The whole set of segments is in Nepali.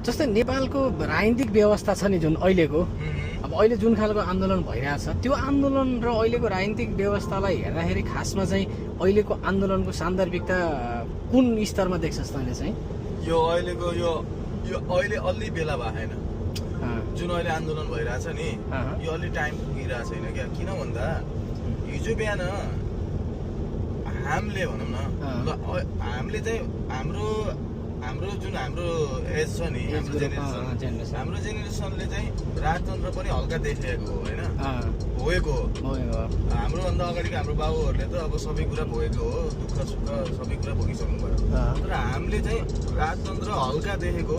जस्तै नेपालको राजनीतिक व्यवस्था छ नि जुन अहिलेको, अब अहिले जुन खालको आन्दोलन भइरहेछ त्यो आन्दोलन र अहिलेको राजनीतिक व्यवस्थालाई हेर्दाखेरि खासमा चाहिँ अहिलेको आन्दोलनको सान्दर्भिकता कुन स्तरमा देख्छस् तैँले चाहिँ? यो अहिलेको यो अहिले अलि बेला भएन जुन अहिले आन्दोलन भइरहेछ नि, यो अलि टाइम पुगिरहेको छैन क्या। किन भन्दा हिजो बिहान हामीले भनौँ न हामीले चाहिँ हाम्रो जुन हाम्रो एज छ नि, हाम्रो जेनेरेसनले चाहिँ राजतन्त्र पनि हल्का देखेको हो होइन, भोगेको हो। हाम्रोभन्दा अगाडिको हाम्रो बाबुहरूले त अब सबै कुरा भोगेको हो, दुःख सुख सबै कुरा भोगिसक्नु भयो। तर हामीले चाहिँ राजतन्त्र हल्का देखेको,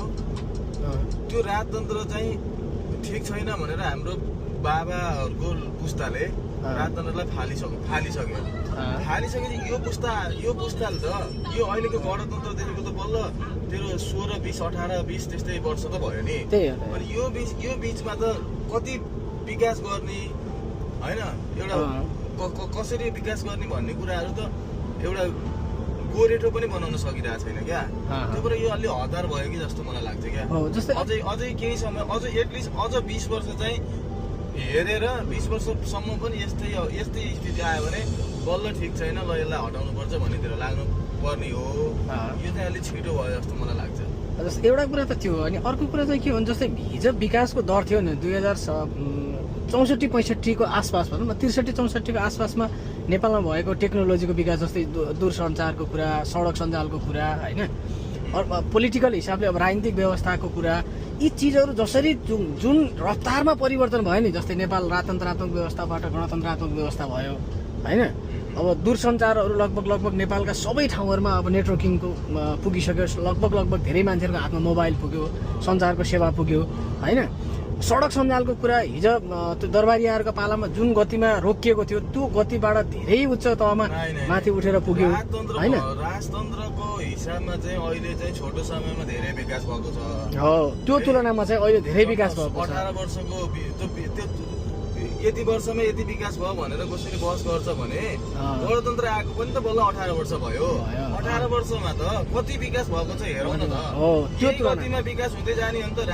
त्यो राजतन्त्र चाहिँ ठिक छैन भनेर हाम्रो बाबाहरूको पुस्ताले राजतन्त्रलाई फालिसकेपछि यो पुस्ताले त यो अहिलेको गणतन्त्र देखेको त बल्ल तेरो 16, 20, 18, 20 त्यस्तै वर्ष त भयो नि। अनि यो बिचमा त कति विकास गर्ने होइन, एउटा कसरी विकास गर्ने भन्ने कुराहरू त एउटा गोरेटो पनि बनाउन सकिरहेको छैन क्या। त्यो कुरा यो अलि हतार भयो कि जस्तो मलाई लाग्छ क्या। अझै केही समय एटलिस्ट अझ 20 वर्ष चाहिँ हेरेर 20 वर्षसम्म पनि यस्तै स्थिति आयो भने बल्ल ठिक छैन, ल यसलाई हटाउनु पर्छ भन्नेतिर लाग्नु पर्ने हो। यो चाहिँ अलिक छिटो भयो जस्तो मलाई लाग्छ। जस्तै एउटा कुरा त थियो, अनि अर्को कुरा चाहिँ के हुन्छ, जस्तै हिजो विकासको दर थियो नि 2064-65 को आसपास भनौँ न, 63-64 को आसपासमा नेपालमा भएको टेक्नोलोजीको विकास, जस्तै दूरसञ्चारको कुरा, सडक सञ्जालको कुरा होइन, पोलिटिकल हिसाबले अब राजनीतिक व्यवस्थाको कुरा, यी चिजहरू जसरी जुन रफ्तारमा परिवर्तन भयो नि, जस्तै नेपाल राजतन्त्रात्मक व्यवस्थाबाट गणतन्त्रात्मक व्यवस्था भयो होइन। अब दूरसञ्चारहरू लगभग नेपालका सबै ठाउँहरूमा अब नेटवर्किङको पुगिसक्यो, लगभग धेरै मान्छेहरूको हातमा मोबाइल पुग्यो, सञ्चारको सेवा पुग्यो होइन। सडक सञ्जालको कुरा हिजो त्यो दरबारियाहरूको पालामा जुन गतिमा रोकिएको थियो त्यो गतिबाट धेरै उच्च तहमा माथि उठेर पुग्यो होइन। राजतन्त्रको हिसाबमा चाहिँ अहिले चाहिँ छोटो समयमा धेरै विकास भएको छ। हो, त्यो तुलनामा चाहिँ अहिले धेरै विकास भएको छ। 18 वर्षको यति वर्षमा यति विकास भयो भनेर कसरी बहस गर्छ भने गणतन्त्र आएको पनि त बल्ल 18 वर्ष भयो। 18 वर्षमा त कति विकास भएको छ हेरौँ न त। त्यो गतिमा विकास हुँदै जाने हो नि त।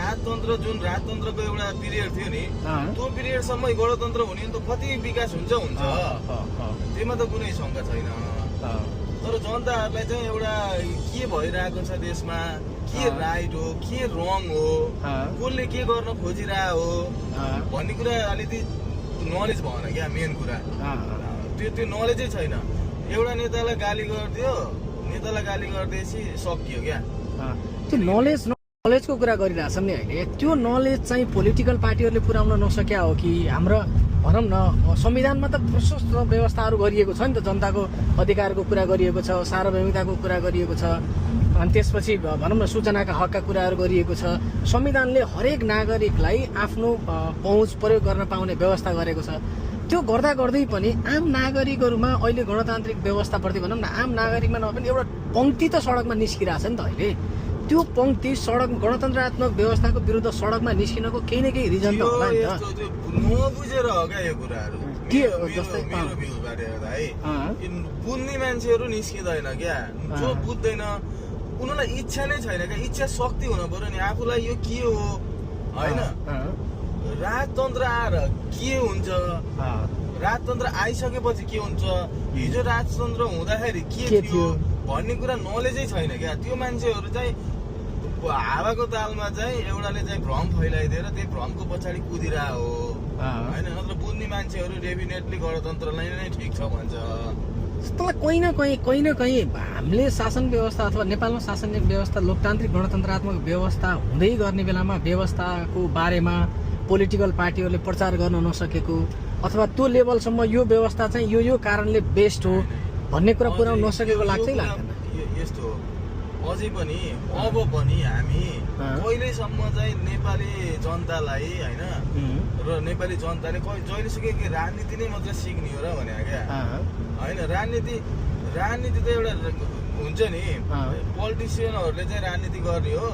जुन राजतन्त्रको एउटा पिरियड थियो नि, त्यो पिरियडसम्म गणतन्त्र हुने त कति विकास हुन्छ त्यसमा त कुनै शङ्का छैन। तर जनताहरूलाई चाहिँ एउटा के भइरहेको छ देशमा, के राइट हो के रङ हो, कसले के गर्न खोजिरहेको हो भन्ने कुरा अलिकति नलेज भएन क्या। मेन कुरा त्यो नलेजै छैन। एउटा नेतालाई गाली गरिदिएपछि सकियो क्या। त्यो नलेजको कुरा गरिरहेछौँ नि अहिले, त्यो नलेज चाहिँ पोलिटिकल पार्टीहरूले पुर्याउन नसक्या हो कि हाम्रो भनौँ न संविधानमा त प्रशस्त व्यवस्थाहरू गरिएको छ नि त, जनताको अधिकारको कुरा गरिएको छ, सार्वभौमिकताको कुरा गरिएको छ, अनि त्यसपछि भनौँ न सूचनाका हकका कुराहरू गरिएको छ। संविधानले हरेक नागरिकलाई आफ्नो पहुँच प्रयोग गर्न पाउने व्यवस्था गरेको छ। त्यो गर्दा गर्दै पनि आम नागरिकहरूमा अहिले गणतान्त्रिक व्यवस्थाप्रति भनौँ न आम नागरिकमा नभए पनि एउटा पङ्क्ति त सडकमा निस्किरहेछ नि त अहिले। त्यो पङ्क्ति सडक गणतन्त्रात्मक व्यवस्थाको विरुद्ध सडकमा निस्किनको केही न केही रिजन त होला नि त। नबुझेर हो क्या यो कुराहरू। बुझ्ने मान्छेहरू निस्किँदैन क्या, जो बुझ्दैन उनीहरूलाई इच्छा नै छैन क्या। इच्छा शक्ति हुनु पर्यो नि आफूलाई यो के हो होइन। राजतन्त्र आएर के हुन्छ, राजतन्त्र आइसकेपछि के हुन्छ, हिजो राजतन्त्र हुँदाखेरि के थियो भन्ने कुरा नलेजै छैन क्या। त्यो मान्छेहरू चाहिँ हावाको तालमा चाहिँ एउटाले चाहिँ भ्रम फैलाइदिएर त्यही भ्रमको पछाडि कुदिरहेको हो होइन। नत्र बुझ्ने मान्छेहरू डेफिनेटली गणतन्त्रलाई नै ठिक छ भन्छ। जस्तोलाई कहीँ न कहीँ हामीले शासन व्यवस्था अथवा नेपालमा शासन व्यवस्था लोकतान्त्रिक गणतन्त्रात्मक व्यवस्था हुँदै गर्ने बेलामा व्यवस्थाको बारेमा पोलिटिकल पार्टीहरूले प्रचार गर्न नसकेको अथवा त्यो लेभलसम्म यो व्यवस्था चाहिँ यो कारणले बेस्ट हो भन्ने कुरा पुर्याउन नसकेको लाग्छ लाग्दैन? यस्तो अझै पनि अब पनि हामी कहिलेसम्म चाहिँ नेपाली जनतालाई होइन र नेपाली जनताले जहिलेसुकै कि राजनीति नै मात्र सिक्ने हो र भने क्या होइन। राजनीति त एउटा हुन्छ नि, पोलिटिसियनहरूले चाहिँ राजनीति गर्ने हो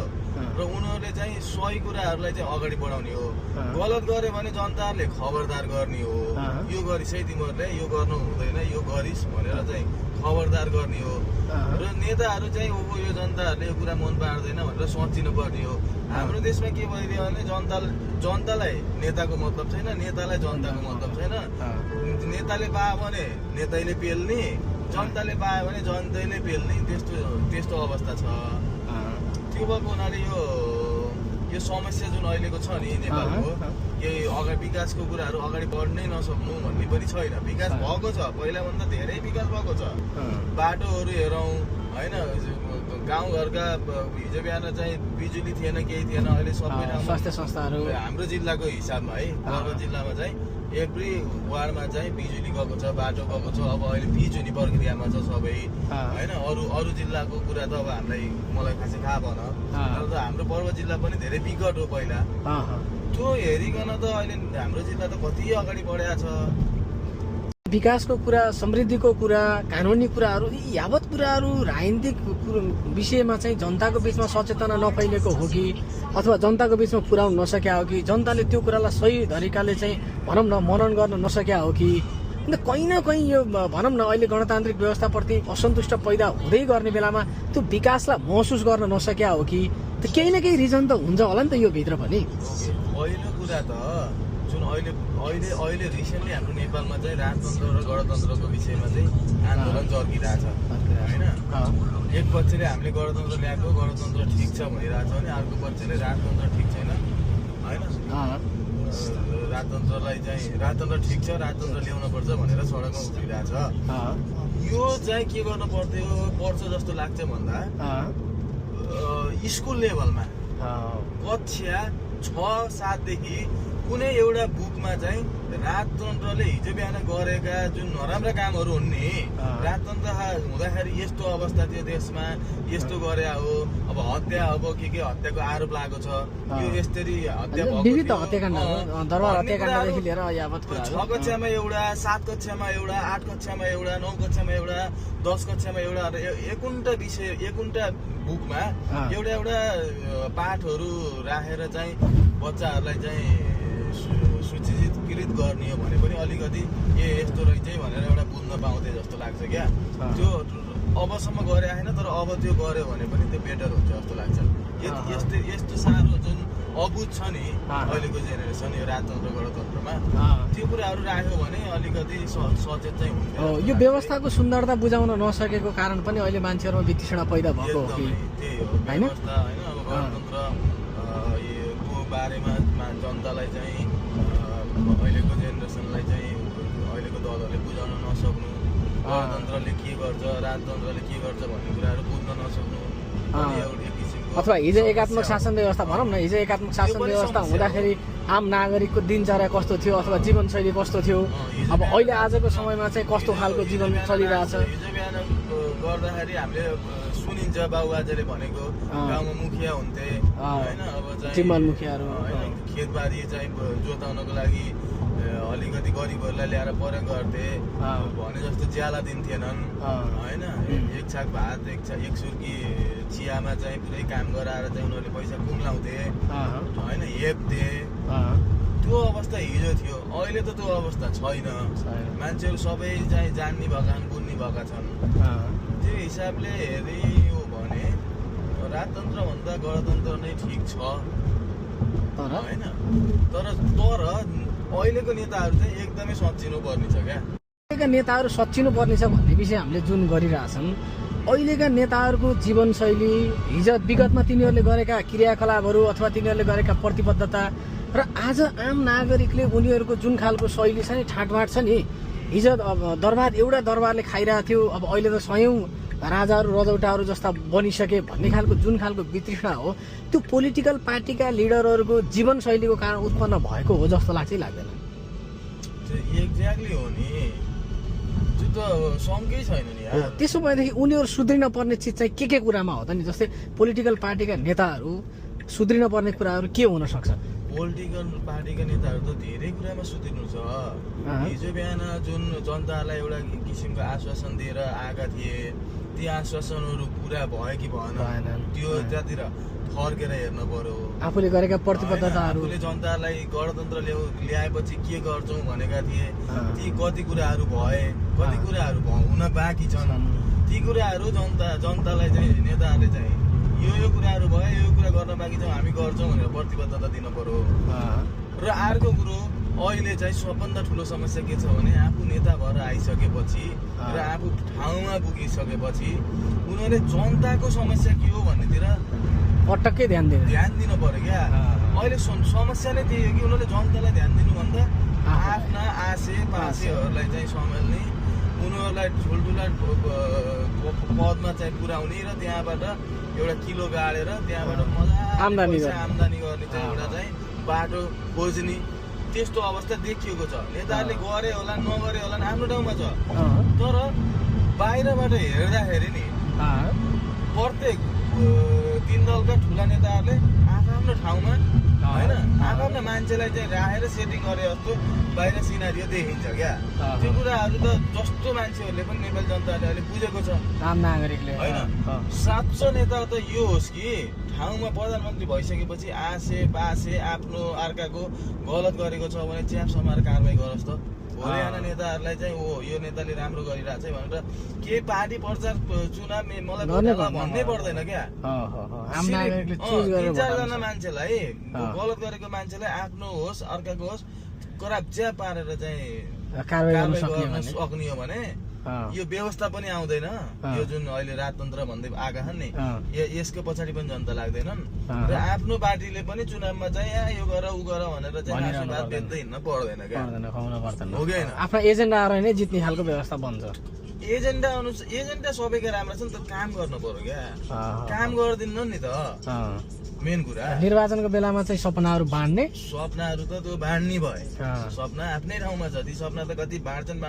र उनीहरूले चाहिँ सही कुराहरूलाई चाहिँ अगाडि बढाउने हो। गलत गरे भने जनताहरूले खबरदार गर्ने हो, यो गरिस् है तिमीहरूले, यो गर्नु हुँदैन, यो गरिस् भनेर चाहिँ खबरदार गर्ने हो। र नेताहरू चाहिँ यो जनताहरूले यो कुरा मन पार्दैन भनेर सोचिनु पर्ने हो। हाम्रो देशमा के भइदियो भने जनतालाई नेताको मतलब छैन, नेतालाई जनताको मतलब छैन। नेताले पायो भने नेतैले पेल्ने, जनताले पायो भने जनताले पेल्ने, त्यस्तो अवस्था छ। त्यो भएको हुनाले यो समस्या जुन अहिलेको छ नि नेपालको, केही अगाडि विकासको कुराहरू अगाडि बढ्नै नसक्नु भन्ने पनि छैन। विकास भएको छ, पहिलाभन्दा धेरै विकास भएको छ। बाटोहरू हेरौँ होइन, गाउँघरका हिजो बिहान चाहिँ बिजुली थिएन, केही थिएन, अहिले सबै ठाउँमा स्वास्थ्य संस्थाहरू हाम्रो जिल्लाको हिसाबमा है, पर्वत जिल्लामा चाहिँ एभ्री वार्डमा चाहिँ बिजुली गएको छ, बाटो गएको छ। अब अहिले पिच हुने प्रक्रियामा छ सबै होइन। अरू जिल्लाको कुरा त अब मलाई खासै थाहा भएन, तर त हाम्रो पर्वत जिल्ला पनि धेरै विकट हो पहिला। त्यो हेरिकन त अहिले हाम्रो जिल्ला त कति अगाडि बढेको छ। विकासको कुरा, समृद्धिको कुरा, कानुनी कुराहरू, यावत कुराहरू राजनीतिक विषयमा चाहिँ जनताको बिचमा सचेतना नफैलिएको हो कि अथवा जनताको बिचमा पुर्याउन नसक्या हो कि जनताले त्यो कुरालाई सही तरिकाले चाहिँ भनौँ न मनन गर्न नसक्या हो कि अन्त कहीँ न कहीँ यो भनौँ न अहिले गणतान्त्रिक व्यवस्थाप्रति असन्तुष्ट पैदा हुँदै गर्ने बेलामा त्यो विकासलाई महसुस गर्न नसक्या हो कि केही न केही रिजन त हुन्छ होला नि त यो भित्र पनि। पहिलो कुरा त जुन अहिले रिसेन्टली हाम्रो नेपालमा चाहिँ राजतन्त्र र गणतन्त्रको विषयमा चाहिँ आन्दोलन चर्किरहेछ होइन। एक पक्षले हामीले गणतन्त्र ल्याएको, गणतन्त्र ठिक छ भनिरहेछ भने अर्को पक्षले राजतन्त्र ठिक छैन होइन। राजतन्त्र ठिक छ, राजतन्त्र ल्याउनु पर्छ भनेर सडकमा उभिरहेछ। यो चाहिँ के गर्नु पर्छ जस्तो लाग्छ भन्दा स्कुल लेभलमा कक्षा 6-7 देखि कुनै एउटा बुकमा चाहिँ राजतन्त्रले हिजो बिहान गरेका जुन नराम्रा कामहरू हुन् नि, राजतन्त्र हुँदाखेरि यस्तो अवस्था थियो देशमा, यस्तो गरे हो, अब हत्या, अब के हत्याको आरोप लागेको छ, यो यसरी हत्या विविध हत्याकाण्डहरू, दरबार हत्याकाण्डदेखि लिएर यावत 6 कक्षामा एउटा, 7 कक्षामा एउटा, 8 कक्षामा एउटा, 9 कक्षामा एउटा, 10 कक्षामा एउटा, एकुन्टा बुकमा एउटा पाठहरू राखेर चाहिँ बच्चाहरूलाई चाहिँ सूचीकृत गर्ने हो भने पनि अलिकति यस्तो रहेछ भनेर एउटा बुझ्न पाउँथे जस्तो लाग्छ क्या। त्यो अबसम्म गरे आएन, तर अब त्यो गर्यो भने पनि त्यो बेटर हुन्छ जस्तो लाग्छ। यस्तो साह्रो जुन अबुझ छ नि अहिलेको जेनेरेसन यो राजतन्त्र गणतन्त्रमा, त्यो कुराहरू राख्यो भने अलिकति सचेत चाहिँ हुन्छ। यो व्यवस्थाको सुन्दरता बुझाउन नसकेको कारण पनि अहिले मान्छेहरूमा वितृष्णा पैदा भएको हो कि त्यही हो होइन। अब गणतन्त्रको बारेमा जनतालाई चाहिँ अहिलेको जेनेरेसनलाई चाहिँ अहिलेको दलहरूले बुझाउन नसक्नु, गणतन्त्रले के गर्छ, राजतन्त्रले के गर्छ भन्ने कुराहरू बुझ्न नसक्नु, अथवा हिजो एकात्मक शासन व्यवस्था भनौँ न, हिजो एकात्मक शासन व्यवस्था हुँदाखेरि आम नागरिकको दिनचर्या कस्तो थियो अथवा जीवनशैली कस्तो थियो, अब अहिले आजको समयमा चाहिँ कस्तो खालको जीवन चलिरहेछ। हिजो बिहान गर्दाखेरि हामीले सुनिन्छ बाबुबाजेले भनेको गाउँमा मुखिया हुन्थे होइन, अब चाहिँ मुखियाहरू खेतबारी चाहिँ जोताउनको लागि अलिकति गरिबहरूलाई ल्याएर प्रयोग गर्थे, भने जस्तो ज्याला दिन्थेनन् होइन। एक छाक भात, एक सुर्की चियामा चाहिँ पुरै काम गराएर चाहिँ उनीहरूले पैसा कुम्लाउँथे होइन, हेप्थे। त्यो अवस्था हिजो थियो, अहिले त त्यो अवस्था छैन। मान्छेहरू सबै चाहिँ जान्ने भएका छन्, बुझ्ने भएका छन्। त्यो हिसाबले हेऱ्यो भने राजतन्त्रभन्दा गणतन्त्र नै ठिक छ होइन। तर अहिलेको नेताहरू चाहिँ एकदमै सच्चिनु पर्ने छ क्या। अहिलेका नेताहरू सच्चिनु पर्ने छ भन्ने विषय हामीले जुन गरिरहेछन्, अहिलेका नेताहरूको जीवनशैली, हिजो विगतमा तिनीहरूले गरेका क्रियाकलापहरू अथवा तिनीहरूले गरेका प्रतिबद्धता र आज आम नागरिकले उनीहरूको जुन खालको शैली छ नि, ठाटबाट छ नि, हिजो एउटा दरबारले खाइरहेको थियो, अब अहिले त सयौँ राजाहरू रजौटाहरू जस्ता बनिसके भन्ने खालको जुन खालको वितृष्णा हो, त्यो पोलिटिकल पार्टीका लिडरहरूको जीवनशैलीको कारण उत्पन्न भएको हो जस्तो लाग्छ लाग्दैन? एक्ज्याक्टली हो नि, त्यो त शङ्कै छैन नि। त्यसो भएदेखि उनीहरू सुध्रिन पर्ने चिज चाहिँ के कुरामा हो त नि? जस्तै पोलिटिकल पार्टीका नेताहरू सुध्रिन पर्ने कुराहरू के हुन सक्छ? पोलिटिकल पार्टीका नेताहरू त धेरै कुरामा सुध्रिनु छ। हिजो बिहान जुन जनतालाई एउटा किसिमको आश्वासन दिएर आएका थिए, ती आश्वासनहरू पुरा भयो कि भएन, त्यो त्यहाँतिर फर्केर हेर्न पर्यो आफूले गरेका प्रतिबद्धताहरू आफूले जनतालाई गणतन्त्र ल्याएपछि के गर्छौँ भनेका थिए ती कति कुराहरू भए कति कुराहरू हुन बाँकी छन् ती कुराहरू जनतालाई चाहिँ नेताहरूले चाहिँ यो कुराहरू भयो यो कुरा गर्न बाँकी छ हामी गर्छौँ भनेर प्रतिबद्धता दिन पर्यो र अर्को कुरो अहिले चाहिँ सबभन्दा ठुलो समस्या के छ भने आफू नेता भएर आइसकेपछि र आफू ठाउँमा पुगिसकेपछि उनीहरूले जनताको समस्या के हो भन्नेतिर पटक्कै ध्यान दिनु पर्यो क्या अहिले समस्या नै त्यही हो कि उनीहरूले जनतालाई ध्यान दिनुभन्दा आफ्ना पासेहरूलाई चाहिँ सम्हाल्ने उनीहरूलाई ठुल्ठुला पदमा चाहिँ पुर्याउने र त्यहाँबाट एउटा किलो गाडेर त्यहाँबाट आम्दानी गर्ने चाहिँ एउटा चाहिँ बाटो खोज्ने त्यस्तो अवस्था देखिएको छ नेताहरूले गरे होला नगरे होला आफ्नो ठाउँमा छ तर बाहिरबाट हेर्दाखेरि नि प्रत्येक तीन दलका ठुला नेताहरूले आफ्नो ठाउँमा होइन आफ्नो मान्छेलाई चाहिँ राखेर सेटिङ गरे जस्तो बाहिर सिनारियो देखिन्छ क्या त्यो कुराहरू त जस्तो मान्छेहरूले पनि नेपाली जनताले अहिले बुझेको छ आम नागरिकले होइन साँचो नेता त यो होस् कि ठाउँमा प्रधानमन्त्री भइसकेपछि आसे पासे आफ्नो अर्काको गलत गरेको छ भने च्याप समाएर कारवाही गरोस् त भोलि आउने नेताहरूलाई चाहिँ यो नेताले राम्रो गरिरहेछ भनेर के पार्टी प्रचार चुनाव मलाई भन्नै पर्दैन क्या तीन चारजना मान्छेलाई गलत गरेको मान्छेलाई आफ्नो होस् अर्काको होस् कराप च्याप पारेर चाहिँ कारवाही गर्न सक्ने हो भने यो व्यवस्था पनि आउँदैन यो जुन अहिले राजतन्त्र भन्दै आएका छन् नि यसको पछाडि पनि जनता लाग्दैनन् र आफ्नो पार्टीले पनि चुनावमा चाहिँ यो गर उ गर भनेर चाहिँ आशीर्वाद बेच्दै हिँड्न पर्दैन क्या हो कि होइन आफ्नो एजेन्डा नै जित्ने खालको व्यवस्था बन्छ एजेन्डा सबैका राम्रो छ नि त काम गर्नु पर्यो क्या काम गरिदिनु नि त मेन कुरा निर्वाचनको बेलामा चाहिँ सपनाहरू बाँड्ने सपनाहरू त त्यो बाँड्ने भए सपना आफ्नै ठाउँमा छ ती सपना त कति बाँड्छन्